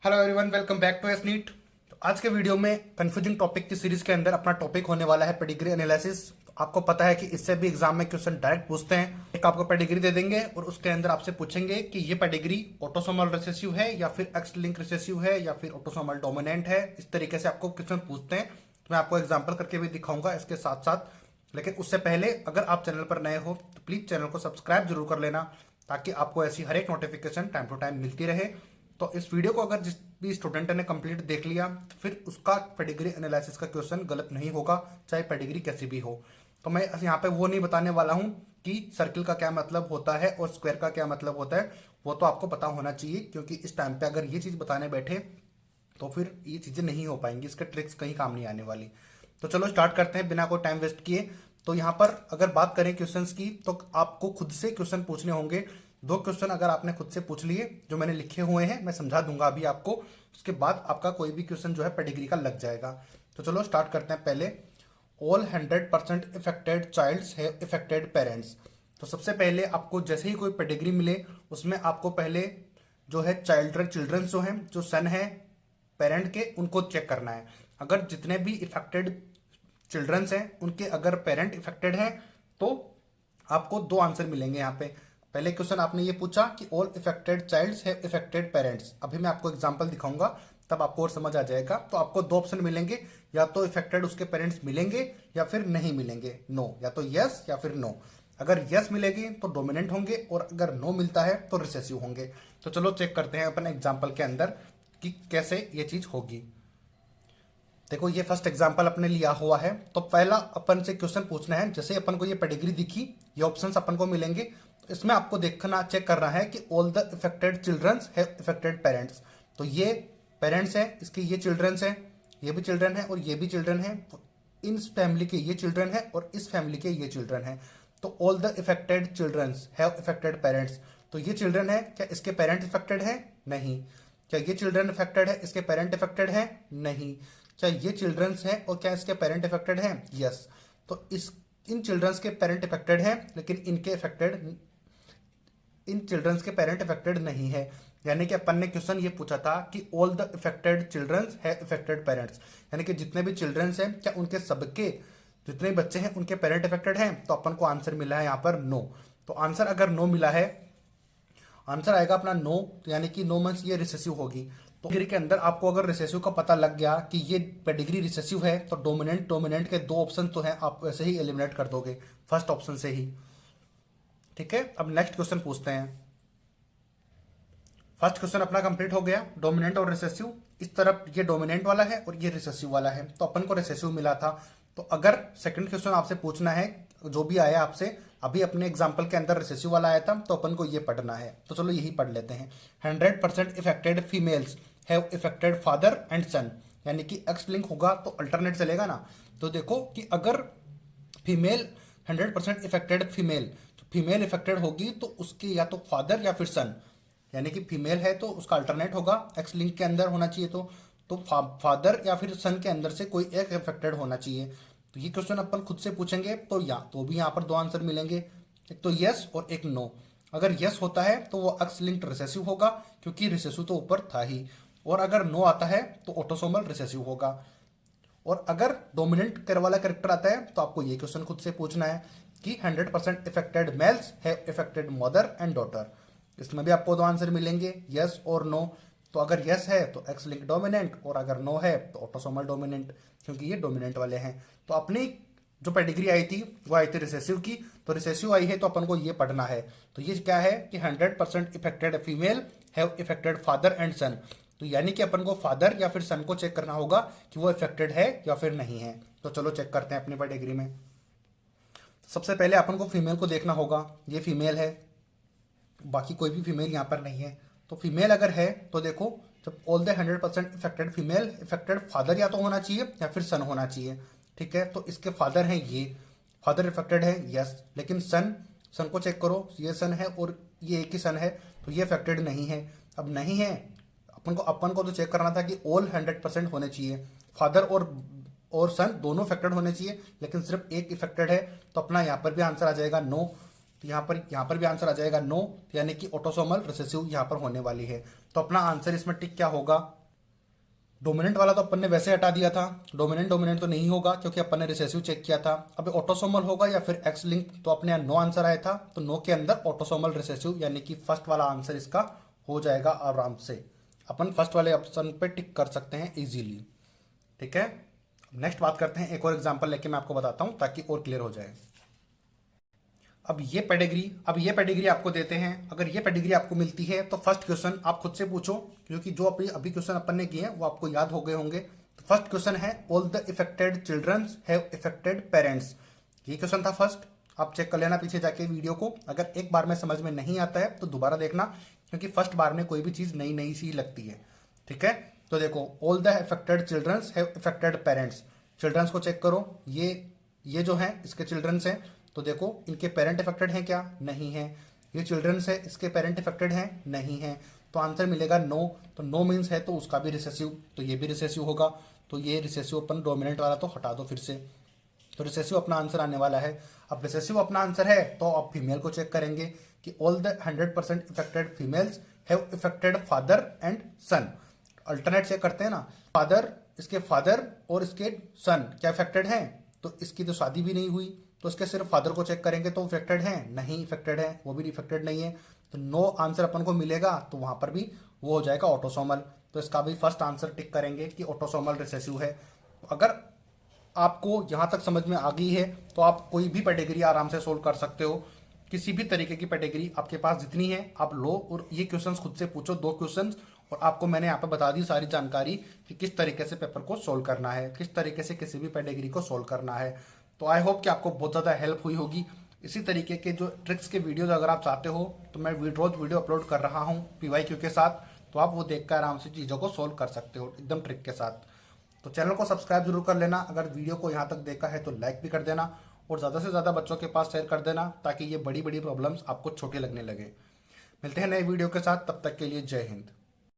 Hello everyone, welcome back to एसनीट। तो आज के वीडियो में कंफ्यूजिंग टॉपिक की सीरीज के अंदर अपना टॉपिक होने वाला है पेडिग्री एनालिसिस। आपको पता है कि इससे भी एग्जाम में क्वेश्चन डायरेक्ट पूछते हैं। एक आपको पेडिग्री दे देंगे और उसके अंदर आपसे पूछेंगे कि ये पेडिग्री ऑटोसोमल रिसेसिव है या फिर एक्स लिंक रिसेसिव है या फिर ऑटोसोमल डोमिनेंट है। इस तरीके से आपको क्वेश्चन पूछते हैं। तो मैं आपको एग्जाम्पल करके भी दिखाऊंगा इसके साथ साथ। लेकिन उससे पहले अगर आप चैनल पर नए हो तो प्लीज चैनल को सब्सक्राइब जरूर कर लेना, ताकि आपको ऐसी हर एक नोटिफिकेशन टाइम टू टाइम मिलती रहे। तो इस वीडियो को अगर जिस भी स्टूडेंट ने कंप्लीट देख लिया तो फिर उसका पेडिग्री एनालिसिस का क्वेश्चन गलत नहीं होगा, चाहे पेडिग्री कैसी भी हो। तो मैं यहाँ पे वो नहीं बताने वाला हूँ कि सर्किल का क्या मतलब होता है और स्क्वायर का क्या मतलब होता है। वो तो आपको पता होना चाहिए, क्योंकि इस टाइम पे अगर ये चीज़ बताने बैठे तो फिर ये चीज़ें नहीं हो पाएंगी, इसके ट्रिक्स कहीं काम नहीं आने वाली। तो चलो स्टार्ट करते हैं बिना कोई टाइम वेस्ट किए। तो यहाँ पर अगर बात करें क्वेश्चंस की, तो आपको खुद से क्वेश्चन पूछने होंगे। दो क्वेश्चन अगर आपने खुद से पूछ लिए, जो मैंने लिखे हुए हैं, मैं समझा दूंगा अभी आपको। उसके बाद आपका कोई भी क्वेश्चन जो है पेडिग्री का लग जाएगा। तो चलो स्टार्ट करते हैं। पहले, all 100% affected childs have affected parents. तो सबसे पहले आपको जैसे ही कोई पेडिग्री मिले, उसमें आपको पहले जो है चिल्ड्रन जो हैं, जो सन है पेरेंट के, उनको चेक करना है। अगर जितने भी इफेक्टेड चिल्ड्रंस हैं उनके अगर पेरेंट इफेक्टेड हैं तो आपको दो आंसर मिलेंगे यहाँ पे। पहले क्वेश्चन आपने ये पूछा कि all affected childs have affected parents. अभी मैं आपको एग्जांपल दिखाऊंगा, तब आपको और समझ आ जाएगा। तो आपको दो ऑप्शन मिलेंगे, या तो इफेक्टेड उसके पेरेंट्स मिलेंगे या फिर नहीं मिलेंगे, नो, या तो यस या फिर नो। अगर यस मिलेगी तो डोमिनेंट होंगे, और अगर नो मिलता है तो रिसेसिव होंगे। तो चलो चेक करते हैं अपन एग्जाम्पल के अंदर कि कैसे ये चीज होगी। देखो, ये फर्स्ट एग्जांपल अपने लिया हुआ है। तो पहला अपन से क्वेश्चन पूछना है, जैसे अपन को ये पेडिग्री दिखी, ये ऑप्शंस अपन को मिलेंगे। तो इसमें आपको देखना, चेक करना है कि all the affected childrens have affected parents. तो ये पेरेंट्स है, इसके ये चिल्ड्रंस है, ये भी चिल्ड्रन है और ये भी चिल्ड्रन है। तो इस फैमिली के ये चिल्ड्रन है और इस फैमिली के ये चिल्ड्रन है। तो all the affected childrens have affected parents. तो ये चिल्ड्रन है, क्या इसके पेरेंट इफेक्टेड है? नहीं। क्या ये चिल्ड्रन इफेक्टेड है, इसके पेरेंट इफेक्टेड है? नहीं। क्या ये चिल्ड्रंस हैं और क्या इसके पेरेंट इफेक्टेड हैं? यस। तो इस इन चिल्ड्रंस के पेरेंट इफेक्टेड हैं, लेकिन इन चिल्ड्रंस के पेरेंट इफेक्टेड नहीं है। यानी कि अपन ने क्वेश्चन ये पूछा था कि ऑल द इफेक्टेड चिल्ड्रंस है इफेक्टेड पेरेंट्स, यानी कि जितने भी चिल्ड्रंस हैं, क्या उनके सबके जितने भी बच्चे हैं उनके पेरेंट इफेक्टेड हैं? तो अपन को आंसर मिला है यहाँ पर नो। तो आंसर अगर नो मिला है, आंसर आएगा अपना नो, तो यानी कि नो मंथ्स ये रिसेसिव होगी। तो पेडिग्री के अंदर आपको अगर रिसेसिव का पता लग गया कि ये पेडिग्री रिसेसिव है, तो डोमिनेंट के दो ऑप्शन तो हैं, आप वैसे ही एलिमिनेट कर दोगे फर्स्ट ऑप्शन से ही। ठीक है, अब नेक्स्ट क्वेश्चन पूछते हैं। फर्स्ट क्वेश्चन अपना कंप्लीट हो गया, डोमिनेंट और रिसेसिव। इस तरफ ये डोमिनेंट वाला है और ये रिसेसिव वाला है, तो अपन को रिसेसिव मिला था। तो अगर सेकंड क्वेश्चन आपसे पूछना है, जो भी आया आपसे, अभी अपने एग्जाम्पल के अंदर रिसेसिव वाला आया था, तो अपन को ये पढ़ना है। तो चलो यही पढ़ लेते हैं। 100% affected females have affected father and son. यानी कि एक्स लिंक होगा तो अल्टरनेट चलेगा ना। तो देखो कि अगर फीमेल 100% इफेक्टेड फीमेल, तो फीमेल इफेक्टेड होगी तो उसके या तो फादर या फिर सन, यानी कि फीमेल है तो उसका अल्टरनेट होगा, एक्स लिंक के अंदर होना चाहिए। तो फादर या फिर सन के अंदर से कोई एक इफेक्टेड होना चाहिए। तो ये क्वेश्चन अपन खुद से पूछेंगे, तो या तो भी यहाँ पर दो आंसर मिलेंगे, एक तो यस और एक नो। अगर यस होता है तो वो एक्स लिंक्ड रिसेसिव होगा, क्योंकि रिसेसिव तो ऊपर था ही। और अगर नो आता है तो ऑटोसोमल रिसेसिव होगा। और अगर डोमिनेंट कर वाला कैरेक्टर आता है, तो आपको ये क्वेश्चन खुद से पूछना है कि 100% affected males have affected mother and daughter. इसमें भी आपको दो आंसर मिलेंगे, यस और नो। तो अगर यस है तो एक्स लिंक डोमिनेंट, और अगर नो है तो ऑटोसोमल डोमिनेंट, क्योंकि ये डोमिनेंट वाले हैं। तो अपनी जो पेडिग्री आई थी वो आई थी रिसेसिव की, तो रिसेसिव आई है तो अपन को ये पढ़ना है। तो ये क्या है कि 100% affected female have affected father and son. तो यानी कि अपन को फादर या फिर सन को चेक करना होगा कि वो इफेक्टेड है या फिर नहीं है। तो चलो चेक करते हैं अपनी पेडिग्री में। सबसे पहले अपन को फीमेल को देखना होगा, ये फीमेल है, बाकी कोई भी फीमेल यहाँ पर नहीं है। तो फीमेल अगर है तो देखो, जब all the 100% affected female, affected father या तो होना चाहिए या फिर सन होना चाहिए। ठीक है, तो इसके फादर हैं, ये फादर इफेक्टेड है, यस। लेकिन सन को चेक करो, ये सन है और ये एक ही सन है, तो ये इफेक्टेड नहीं है। अब नहीं है, अपन को तो चेक करना था कि ऑल 100% होने चाहिए, फादर और सन दोनों इफेक्टेड होने चाहिए, लेकिन सिर्फ एक इफेक्टेड है। तो अपना यहाँ पर भी आंसर आ जाएगा नो। तो यहाँ पर भी आंसर आ जाएगा नो, यानी कि ऑटोसोमल रिसेसिव यहाँ पर होने वाली है। तो अपना आंसर इसमें टिक क्या होगा, डोमिनेंट वाला तो अपन ने वैसे हटा दिया था, डोमिनेंट तो नहीं होगा क्योंकि अपन ने रिसेसिव चेक किया था। अब ऑटोसोमल होगा या फिर एक्स लिंक, तो अपने यहाँ नो आंसर आया था, तो नो के अंदर ऑटोसोमल रिसेसिव यानी कि फर्स्ट वाला आंसर इसका हो जाएगा आराम से। अपन फर्स्ट वाले ऑप्शन पे टिक कर सकते हैं इजीली। ठीक है, नेक्स्ट बात करते हैं, एक और एग्जांपल लेके मैं आपको बताता हूं ताकि और क्लियर हो जाए। अब ये पेडिग्री आपको देते हैं, अगर ये पेडिग्री आपको मिलती है तो फर्स्ट क्वेश्चन आप खुद से पूछो, क्योंकि जो अभी क्वेश्चन अपन ने किए हैं वो आपको याद हो गए होंगे। तो फर्स्ट क्वेश्चन है all the affected children have affected parents, ये क्वेश्चन था फर्स्ट। आप चेक कर लेना पीछे जाके वीडियो को, अगर एक बार में समझ में नहीं आता है तो दोबारा देखना, क्योंकि फर्स्ट बार में कोई भी चीज नई नई सी लगती है। ठीक है, तो देखो all the affected children have affected parents, childrens को चेक करो, ये जो है इसके चिल्ड्रंस हैं, तो देखो इनके पेरेंट इफेक्टेड हैं क्या, नहीं है। ये चिल्ड्रंस है, इसके पेरेंट इफेक्टेड हैं, नहीं है, तो आंसर मिलेगा नो। तो नो मीन्स है तो उसका भी रिसेसिव, तो ये भी रिसेसिव होगा। तो ये रिसेसिव अपन डोमिनेंट वाला तो हटा दो फिर से, तो रिसेसिव अपना आंसर आने वाला है। अब रिसेसिव अपना आंसर है तो आप फीमेल को चेक करेंगे कि all the 100% affected females have affected father and son. Alternate check करते हैं ना, फादर, इसके फादर और इसके सन क्या इफेक्टेड हैं, तो इसकी तो शादी भी नहीं हुई, तो इसके सिर्फ फादर को चेक करेंगे तो इफेक्टेड हैं, नहीं इफेक्टेड है, वो भी इफेक्टेड नहीं है, तो नो आंसर अपन को मिलेगा। तो वहां पर भी वो हो जाएगा ऑटोसोमल, तो इसका भी फर्स्ट आंसर टिक करेंगे कि ऑटोसोमल रिसेसिव है। तो अगर आपको यहां तक समझ में आ गई है तो आप कोई भी पेडिग्री आराम से सोल्व कर सकते हो, किसी भी तरीके की पेडिग्री आपके पास जितनी है आप लो, और ये क्वेश्चंस खुद से पूछो, 2 क्वेश्चंस, और आपको मैंने यहाँ पे बता दी सारी जानकारी कि किस तरीके से पेपर को सोल्व करना है, किस तरीके से किसी भी पेडिग्री को सोल्व करना है। तो आई होप कि आपको बहुत ज़्यादा हेल्प हुई होगी। इसी तरीके के जो ट्रिक्स के वीडियोज अगर आप चाहते हो तो मैं रोज वीडियो अपलोड कर रहा हूँ PYQ के साथ, तो आप वो देखकर आराम से चीज़ों को सोल्व कर सकते हो एकदम ट्रिक के साथ। तो चैनल को सब्सक्राइब जरूर कर लेना, अगर वीडियो को यहाँ तक देखा है तो लाइक भी कर देना, और ज़्यादा से ज़्यादा बच्चों के पास शेयर कर देना ताकि ये बड़ी बड़ी प्रॉब्लम्स आपको छोटी लगने लगे। मिलते हैं नए वीडियो के साथ, तब तक के लिए जय हिंद।